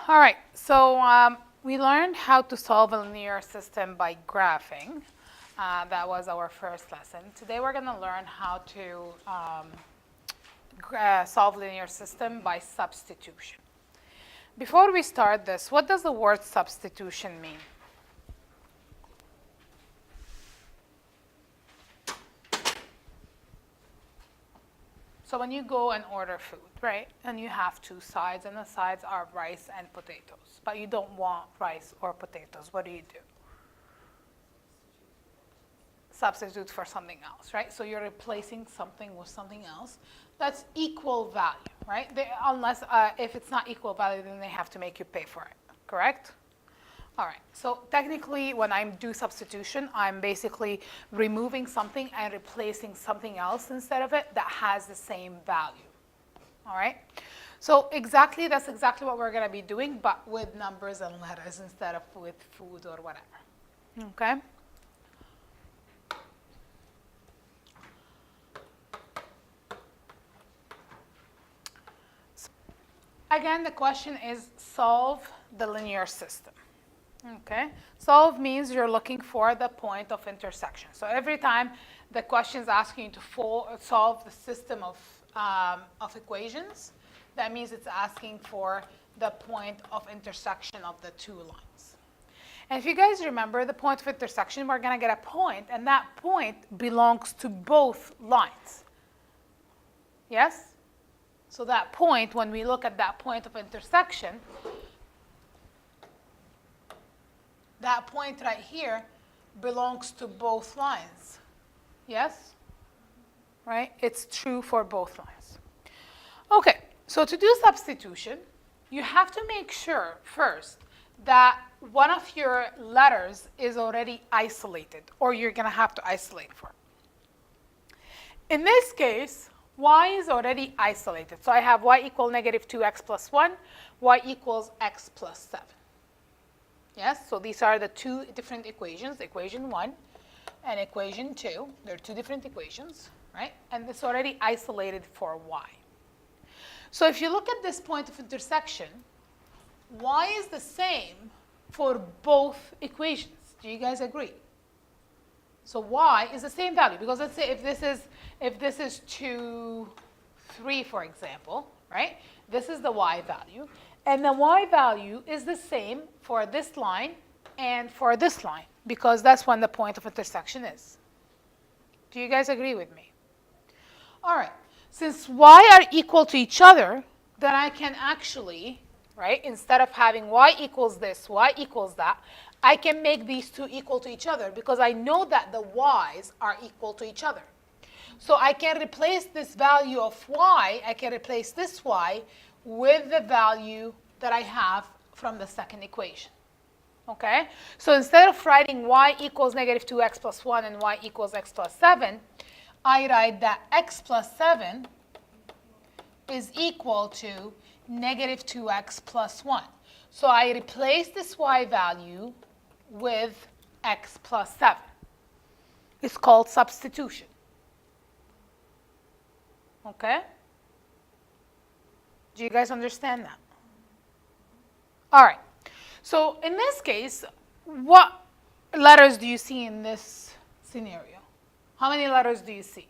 All right, so we learned how to solve a linear system by graphing. That was our first lesson. Today we're going to learn how to solve linear system by substitution. Before we start this, what does the word substitution mean? So when you go and order food, right, and you have two sides, and the sides are rice and potatoes, but you don't want rice or potatoes, what do? Substitute for something else, right? So you're replacing something with something else that's equal value, right? Unless, if it's not equal value, then they have to make you pay for it, correct? All right, so technically when I do substitution, I'm basically removing something and replacing something else instead of it that has the same value, all right? So that's exactly what we're gonna be doing, but with numbers and letters instead of with food or whatever, okay? Again, the question is solve the linear system. Okay, solve means you're looking for the point of intersection. So every time the question is asking you to solve the system of equations, that means it's asking for the point of intersection of the two lines. And if you guys remember the point of intersection, we're going to get a point, and that point belongs to both lines. Yes? So that point, when we look at that point of intersection, that point right here belongs to both lines. Yes? Right? It's true for both lines. Okay, so to do substitution, you have to make sure first that one of your letters is already isolated, or you're going to have to isolate for it. In this case, y is already isolated. So I have y equal negative 2x plus 1, y equals x plus 7. Yes, so these are the two different equations, equation 1 and equation 2. They're two different equations, right? And it's already isolated for y. So if you look at this point of intersection, y is the same for both equations. Do you guys agree? So y is the same value, because let's say if this is 2, 3, for example, right? This is the y value. And the y value is the same for this line and for this line, because that's when the point of intersection is. Do you guys agree with me? All right. Since y are equal to each other, then I can actually, right, instead of having y equals this, y equals that, I can make these two equal to each other because I know that the y's are equal to each other. So I can replace this value of y, I can replace this y with the value that I have from the second equation. Okay? So instead of writing y equals negative 2x plus 1 and y equals x plus 7, I write that x plus 7 is equal to negative 2x plus 1. So I replace this y value with x plus 7. It's called substitution. Okay? Do you guys understand that? All right. So in this case, what letters do you see in this scenario? How many letters do you see?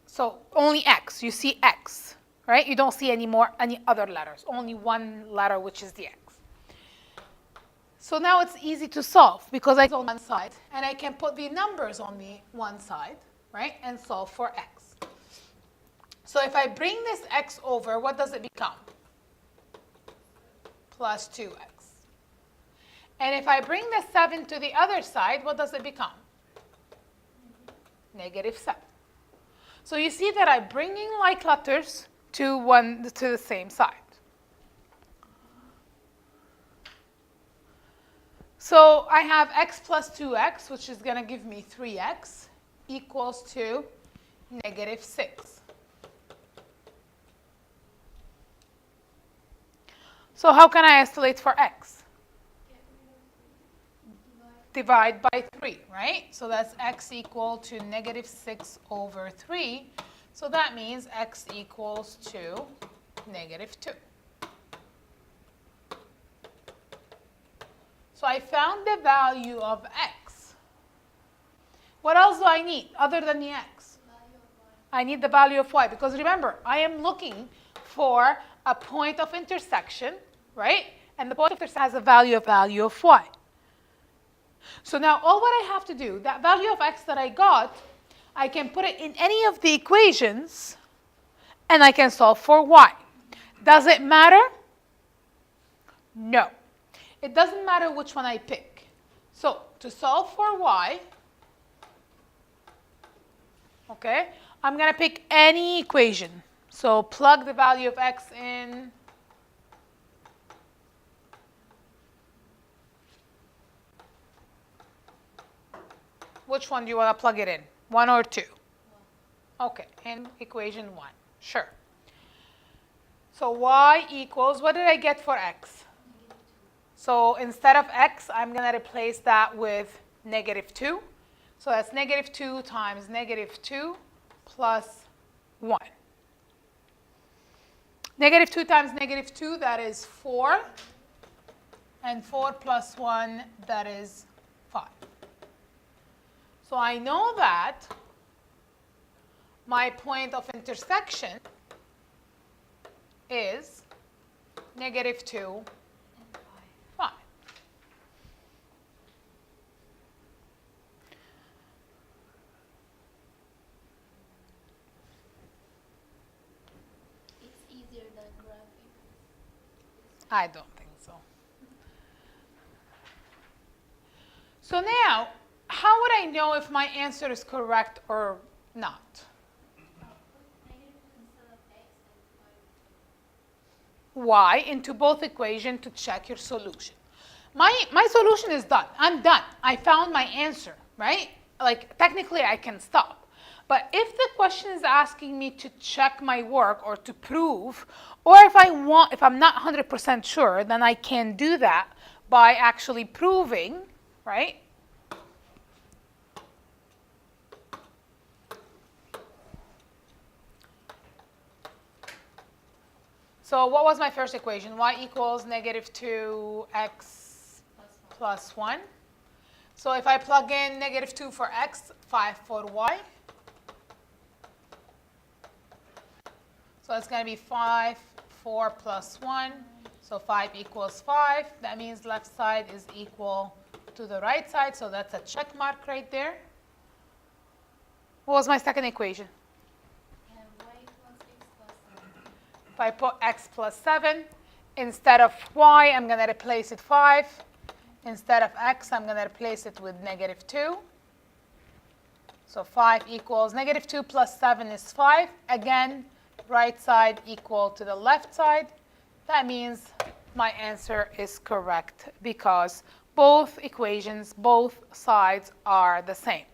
So only x. You see x, right? You don't see any other letters. Only one letter, which is the x. So now it's easy to solve because it's on one side, and I can put the numbers on the one side, right, and solve for x. So if I bring this x over, what does it become? Plus 2x. And if I bring the 7 to the other side, what does it become? Negative 7. So you see that I'm bringing like letters to the same side. So I have x plus 2x, which is going to give me 3x, equals to negative 6. So how can I isolate for x? Divide by 3, right? So that's x equal to negative 6 over 3. So that means x equals to negative 2. So I found the value of x. What else do I need other than the x? I need the value of y, because remember, I am looking for a point of intersection, right? And the point of intersection has a value of y. So now all what I have to do, that value of x that I got, I can put it in any of the equations, and I can solve for y. Does it matter? No. It doesn't matter which one I pick. So to solve for y, okay, I'm going to pick any equation. So plug the value of x in. Which one do you want to plug it in? 1 or 2? Okay, in equation 1. Sure. So y equals, what did I get for x? So instead of x, I'm going to replace that with -2. So that's -2 times -2 plus 1. -2 times -2, that is 4. And 4 plus 1, that is 5. So I know that my point of intersection is -2, 5. It's easier than graphing. I don't think so. So now, how would I know if my answer is correct or not? Y into both equations to check your solution. My solution is done. I'm done. I found my answer, right? Like, technically, I can stop. But if the question is asking me to check my work or to prove, or if I'm not 100% sure, then I can do that by actually proving, right? So what was my first equation? Y equals -2x plus 1. So if I plug in -2 for x, 5 for y. So it's going to be 5, 4 plus 1. So 5 equals 5. That means left side is equal to the right side. So that's a check mark right there. What was my second equation? If I put x plus 7, instead of y, I'm going to replace it 5. Instead of x, I'm going to replace it with -2. So 5 equals -2 plus 7 is 5. Again, right side equal to the left side. That means my answer is correct because both equations, both sides are the same.